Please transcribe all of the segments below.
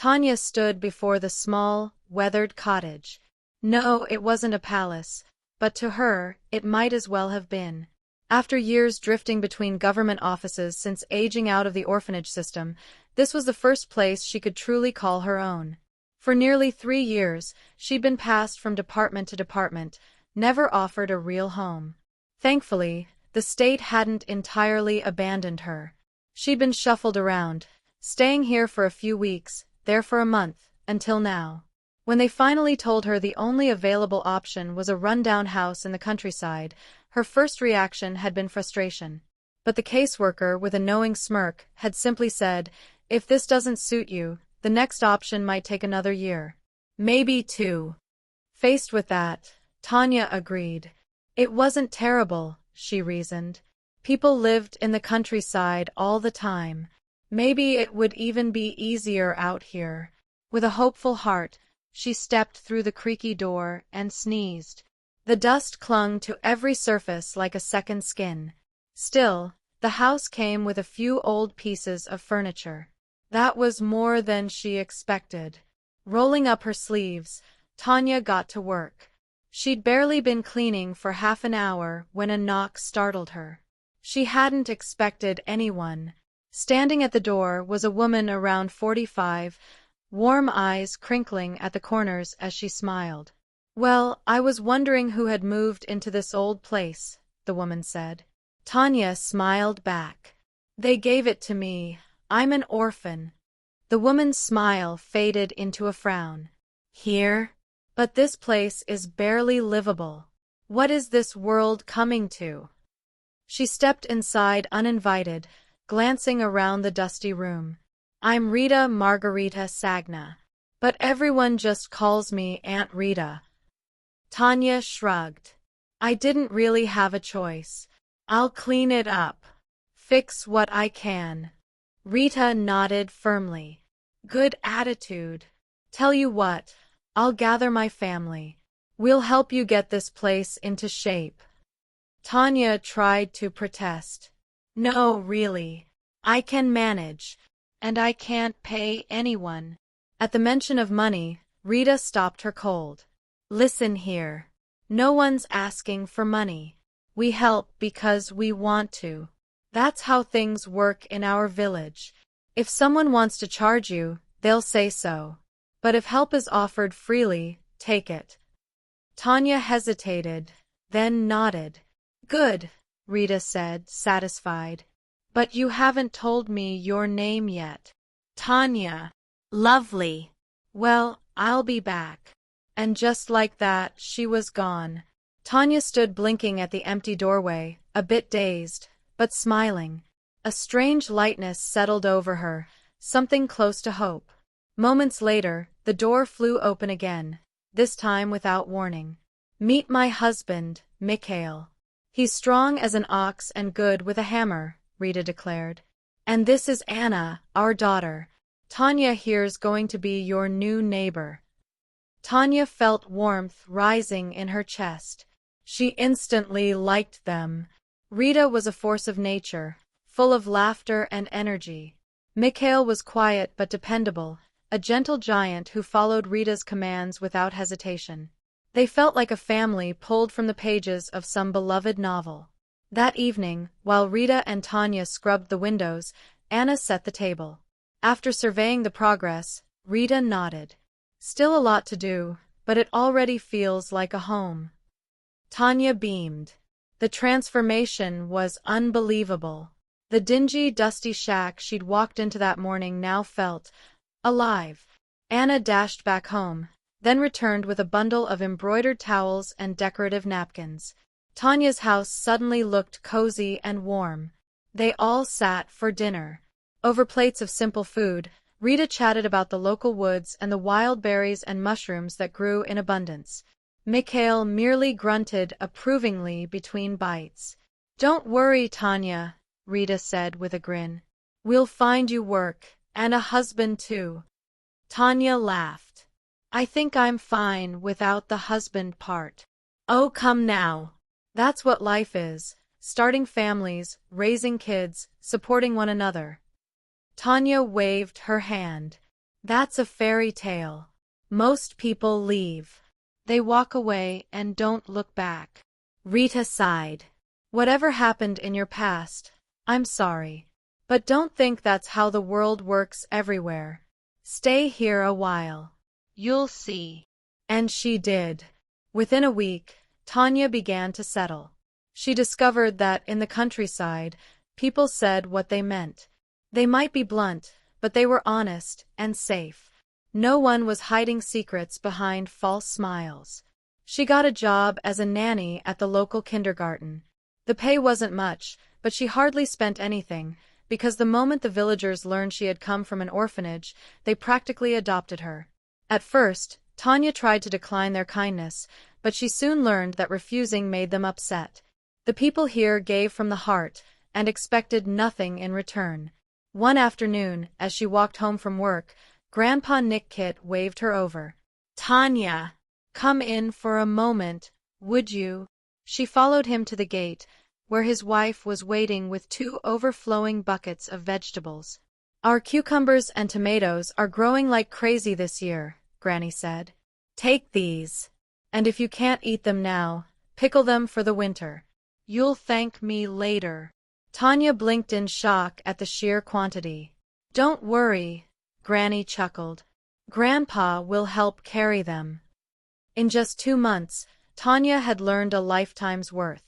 Tanya stood before the small, weathered cottage. No, it wasn't a palace, but to her, it might as well have been. After years drifting between government offices since aging out of the orphanage system, this was the first place she could truly call her own. For nearly 3 years, she'd been passed from department to department, never offered a real home. Thankfully, the state hadn't entirely abandoned her. She'd been shuffled around, staying here for a few weeks, there for a month, until now. When they finally told her the only available option was a rundown house in the countryside, her first reaction had been frustration. But the caseworker, with a knowing smirk, had simply said, "If this doesn't suit you, the next option might take another year. Maybe 2. Faced with that, Tanya agreed. It wasn't terrible, she reasoned. People lived in the countryside all the time. Maybe it would even be easier out here. With a hopeful heart, she stepped through the creaky door and sneezed. The dust clung to every surface like a second skin. Still, the house came with a few old pieces of furniture. That was more than she expected. Rolling up her sleeves, Tanya got to work. She'd barely been cleaning for half an hour when a knock startled her. She hadn't expected anyone. Standing at the door was a woman around 45, warm eyes crinkling at the corners as she smiled. "Well, I was wondering who had moved into this old place," the woman said. Tanya smiled back. "They gave it to me. I'm an orphan." The woman's smile faded into a frown. "Here? But this place is barely livable. What is this world coming to?" She stepped inside uninvited, glancing around the dusty room. "I'm Rita Margarita Sagna. But everyone just calls me Aunt Rita." Tanya shrugged. "I didn't really have a choice. I'll clean it up. Fix what I can." Rita nodded firmly. "Good attitude. Tell you what, I'll gather my family. We'll help you get this place into shape." Tanya tried to protest. "No, really. I can manage. And I can't pay anyone." At the mention of money, Rita stopped her cold. "Listen here. No one's asking for money. We help because we want to. That's how things work in our village. If someone wants to charge you, they'll say so. But if help is offered freely, take it." Tanya hesitated, then nodded. "Good," Rita said, satisfied. "But you haven't told me your name yet." "Tanya." "Lovely. Well, I'll be back." And just like that, she was gone. Tanya stood blinking at the empty doorway, a bit dazed, but smiling. A strange lightness settled over her, something close to hope. Moments later, the door flew open again, this time without warning. "Meet my husband, Mikhail. He's strong as an ox and good with a hammer," Rita declared. "And this is Anna, our daughter. Tanya here's going to be your new neighbor." Tanya felt warmth rising in her chest. She instantly liked them. Rita was a force of nature, full of laughter and energy. Mikhail was quiet but dependable, a gentle giant who followed Rita's commands without hesitation. They felt like a family pulled from the pages of some beloved novel. That evening, while Rita and Tanya scrubbed the windows, Anna set the table. After surveying the progress, Rita nodded. "Still a lot to do, but it already feels like a home." Tanya beamed. The transformation was unbelievable. The dingy, dusty shack she'd walked into that morning now felt alive. Anna dashed back home, then returned with a bundle of embroidered towels and decorative napkins. Tanya's house suddenly looked cozy and warm. They all sat for dinner. Over plates of simple food, Rita chatted about the local woods and the wild berries and mushrooms that grew in abundance. Mikhail merely grunted approvingly between bites. "Don't worry, Tanya," Rita said with a grin. "We'll find you work, and a husband too." Tanya laughed. "I think I'm fine without the husband part." "Oh, come now. That's what life is, starting families, raising kids, supporting one another." Tanya waved her hand. That's a fairy tale. Most people leave. They walk away and don't look back. Rita sighed. Whatever happened in your past, I'm sorry. But don't think that's how the world works everywhere. Stay here a while. You'll see. And she did. Within a week, Tanya began to settle. She discovered that in the countryside, people said what they meant. They might be blunt, but they were honest and safe. No one was hiding secrets behind false smiles. She got a job as a nanny at the local kindergarten. The pay wasn't much, but she hardly spent anything, because the moment the villagers learned she had come from an orphanage, they practically adopted her. At first, Tanya tried to decline their kindness, but she soon learned that refusing made them upset. The people here gave from the heart and expected nothing in return. One afternoon, as she walked home from work, Grandpa Nick Kit waved her over. "Tanya, come in for a moment, would you?" She followed him to the gate, where his wife was waiting with 2 overflowing buckets of vegetables. "Our cucumbers and tomatoes are growing like crazy this year," Granny said. "Take these. And if you can't eat them now, pickle them for the winter. You'll thank me later." Tanya blinked in shock at the sheer quantity. "Don't worry," Granny chuckled. "Grandpa will help carry them." In just 2 months, Tanya had learned a lifetime's worth.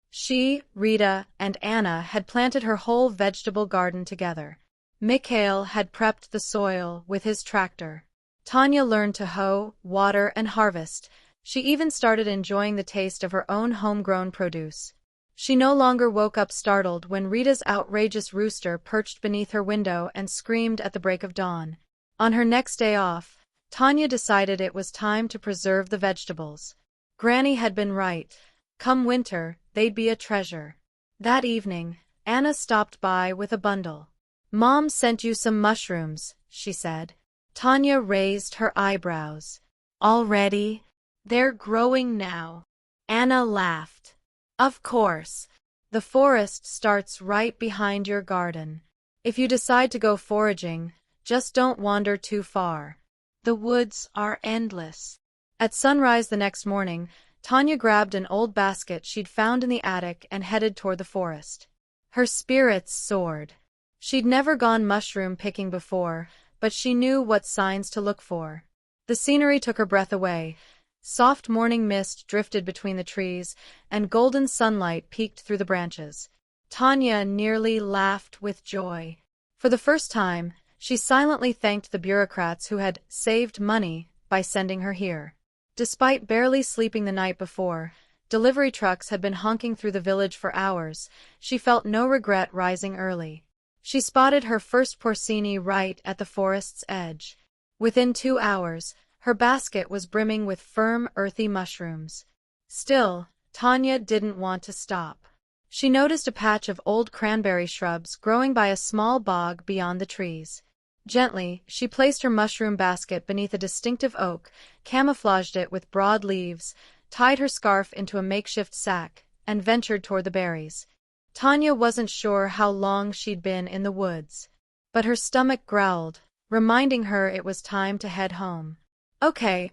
She, Rita, and Anna had planted her whole vegetable garden together. Mikhail had prepped the soil with his tractor. Tanya learned to hoe, water, and harvest. She even started enjoying the taste of her own homegrown produce. She no longer woke up startled when Rita's outrageous rooster perched beneath her window and screamed at the break of dawn. On her next day off, Tanya decided it was time to preserve the vegetables. Granny had been right. Come winter, they'd be a treasure. That evening, Anna stopped by with a bundle. "Mom sent you some mushrooms," she said. Tanya raised her eyebrows. "Already? They're growing now." Anna laughed. "Of course. The forest starts right behind your garden. If you decide to go foraging, just don't wander too far. The woods are endless." At sunrise the next morning, Tanya grabbed an old basket she'd found in the attic and headed toward the forest. Her spirits soared. She'd never gone mushroom picking before, but she knew what signs to look for. The scenery took her breath away. Soft morning mist drifted between the trees, and golden sunlight peeked through the branches. Tanya nearly laughed with joy. For the first time, she silently thanked the bureaucrats who had saved money by sending her here. Despite barely sleeping the night before, delivery trucks had been honking through the village for hours. She felt no regret rising early. She spotted her first porcini right at the forest's edge. Within 2 hours, her basket was brimming with firm, earthy mushrooms. Still, Tanya didn't want to stop. She noticed a patch of old cranberry shrubs growing by a small bog beyond the trees. Gently, she placed her mushroom basket beneath a distinctive oak, camouflaged it with broad leaves, tied her scarf into a makeshift sack, and ventured toward the berries. Tanya wasn't sure how long she'd been in the woods, but her stomach growled, reminding her it was time to head home. Okay,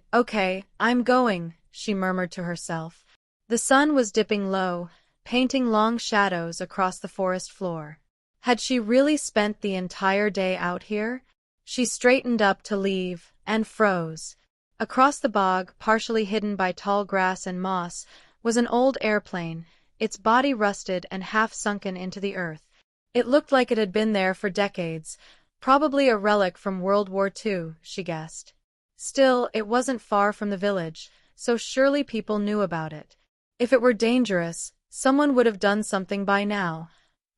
I'm going," she murmured to herself. The sun was dipping low, painting long shadows across the forest floor. Had she really spent the entire day out here? She straightened up to leave, and froze. Across the bog, partially hidden by tall grass and moss, was an old airplane, its body rusted and half sunken into the earth. It looked like it had been there for decades, probably a relic from World War II, she guessed. Still, it wasn't far from the village, so surely people knew about it. If it were dangerous, someone would have done something by now,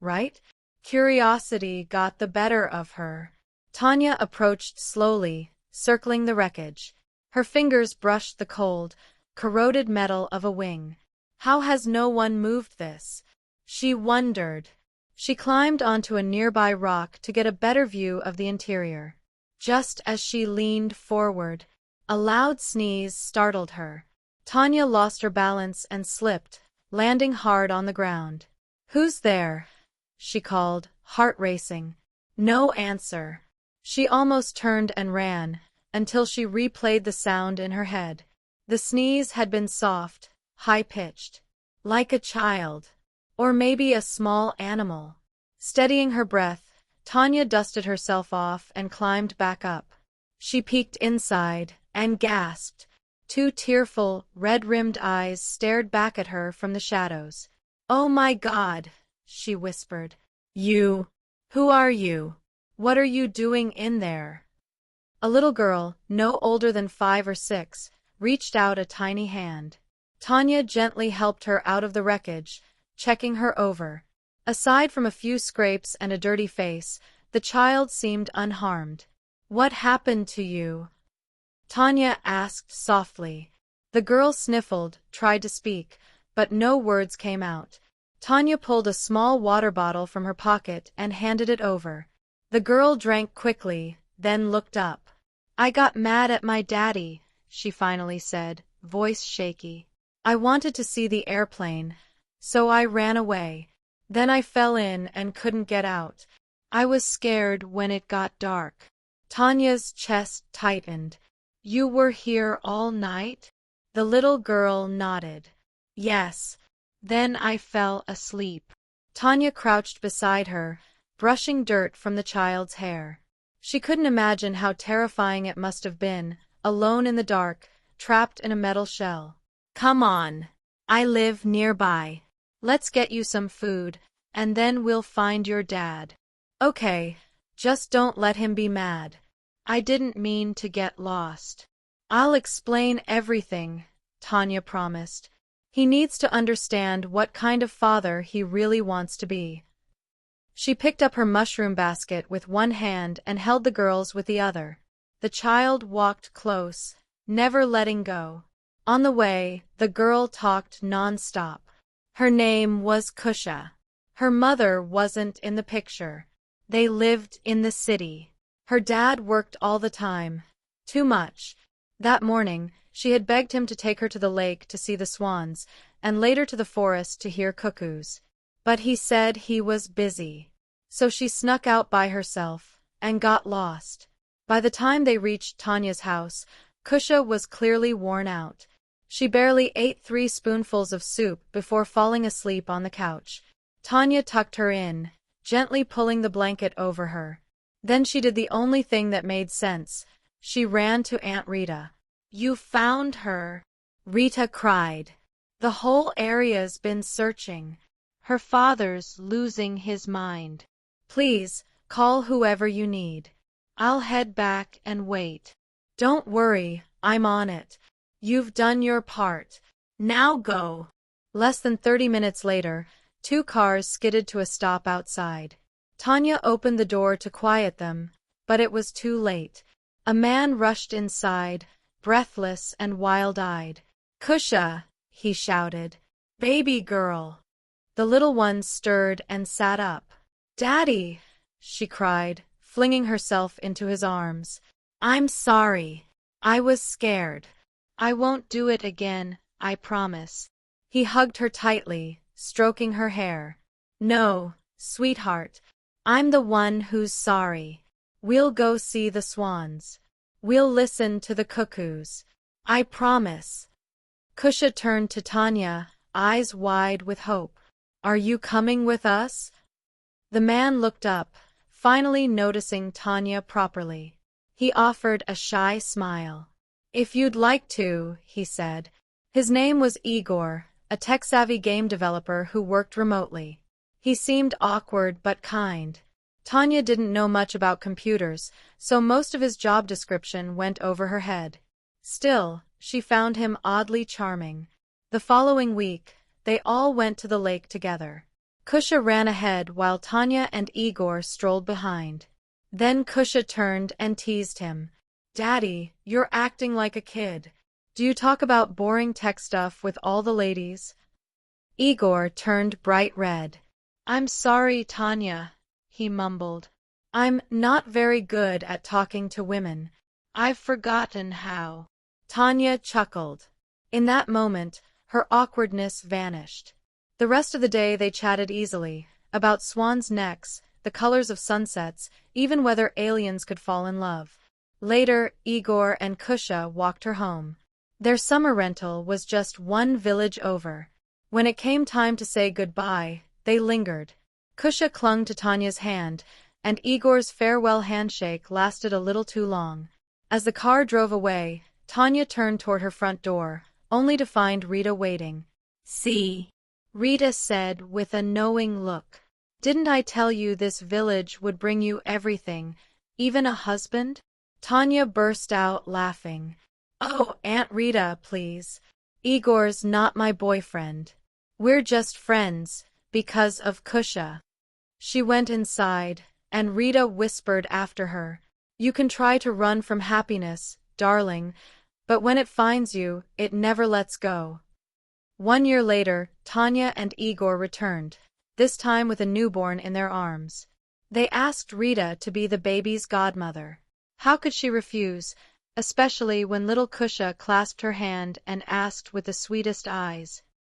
right? Curiosity got the better of her. Tanya approached slowly, circling the wreckage. Her fingers brushed the cold, corroded metal of a wing. How has no one moved this? She wondered. She climbed onto a nearby rock to get a better view of the interior. Just as she leaned forward, a loud sneeze startled her. Tanya lost her balance and slipped, landing hard on the ground. "Who's there?" she called, heart racing. No answer. She almost turned and ran, until she replayed the sound in her head. The sneeze had been soft, high-pitched, like a child, or maybe a small animal. Steadying her breath, Tanya dusted herself off and climbed back up. She peeked inside and gasped. Two tearful, red-rimmed eyes stared back at her from the shadows. "Oh my God," she whispered. "You? Who are you? What are you doing in there?" A little girl, no older than 5 or 6, reached out a tiny hand. Tanya gently helped her out of the wreckage, checking her over. Aside from a few scrapes and a dirty face, the child seemed unharmed. "What happened to you?" Tanya asked softly. The girl sniffled, tried to speak, but no words came out. Tanya pulled a small water bottle from her pocket and handed it over. The girl drank quickly, then looked up. "I got mad at my daddy," she finally said, voice shaky. "I wanted to see the airplane, so I ran away. Then I fell in and couldn't get out. I was scared when it got dark." Tanya's chest tightened. "You were here all night?" The little girl nodded. "Yes. Then I fell asleep." Tanya crouched beside her, brushing dirt from the child's hair. She couldn't imagine how terrifying it must have been, alone in the dark, trapped in a metal shell. "Come on. I live nearby. Let's get you some food, and then we'll find your dad." "Okay, just don't let him be mad. I didn't mean to get lost." "I'll explain everything," Tanya promised. "He needs to understand what kind of father he really wants to be." She picked up her mushroom basket with one hand and held the girls with the other. The child walked close, never letting go. On the way, the girl talked non-stop. Her name was Kusha. Her mother wasn't in the picture. They lived in the city. Her dad worked all the time. Too much. That morning, she had begged him to take her to the lake to see the swans, and later to the forest to hear cuckoos. But he said he was busy. So she snuck out by herself, and got lost. By the time they reached Tanya's house, Kusha was clearly worn out. She barely ate 3 spoonfuls of soup before falling asleep on the couch. Tanya tucked her in, gently pulling the blanket over her. Then she did the only thing that made sense. She ran to Aunt Rita. "You found her?" Rita cried. "The whole area's been searching. Her father's losing his mind. Please, call whoever you need. I'll head back and wait." "Don't worry, I'm on it. You've done your part. Now go." Less than 30 minutes later, 2 cars skidded to a stop outside. Tanya opened the door to quiet them, but it was too late. A man rushed inside, breathless and wild-eyed. "Kusha!" he shouted. "Baby girl!" The little one stirred and sat up. "Daddy!" she cried, flinging herself into his arms. "I'm sorry. I was scared. I won't do it again, I promise." He hugged her tightly, stroking her hair. "No, sweetheart. I'm the one who's sorry. We'll go see the swans. We'll listen to the cuckoos. I promise." Kusha turned to Tanya, eyes wide with hope. "Are you coming with us?" The man looked up, finally noticing Tanya properly. He offered a shy smile. "If you'd like to," he said. His name was Igor, a tech-savvy game developer who worked remotely. He seemed awkward but kind. Tanya didn't know much about computers, so most of his job description went over her head. Still, she found him oddly charming. The following week, they all went to the lake together. Kusha ran ahead while Tanya and Igor strolled behind. Then Kusha turned and teased him. "Daddy, you're acting like a kid. Do you talk about boring tech stuff with all the ladies?" Igor turned bright red. "I'm sorry, Tanya," he mumbled. "I'm not very good at talking to women. I've forgotten how." Tanya chuckled. In that moment, her awkwardness vanished. The rest of the day they chatted easily, about swans' necks, the colors of sunsets, even whether aliens could fall in love. Later, Igor and Kusha walked her home. Their summer rental was just one village over. When it came time to say goodbye, they lingered. Kusha clung to Tanya's hand, and Igor's farewell handshake lasted a little too long. As the car drove away, Tanya turned toward her front door, only to find Rita waiting. "See?" Rita said with a knowing look. "Didn't I tell you this village would bring you everything, even a husband?" Tanya burst out laughing. "Oh, Aunt Rita, please. Igor's not my boyfriend. We're just friends, because of Kusha." She went inside, and Rita whispered after her, "You can try to run from happiness, darling, but when it finds you, it never lets go." 1 year later, Tanya and Igor returned, this time with a newborn in their arms. They asked Rita to be the baby's godmother. How could she refuse, especially when little Kusha clasped her hand and asked with the sweetest eyes,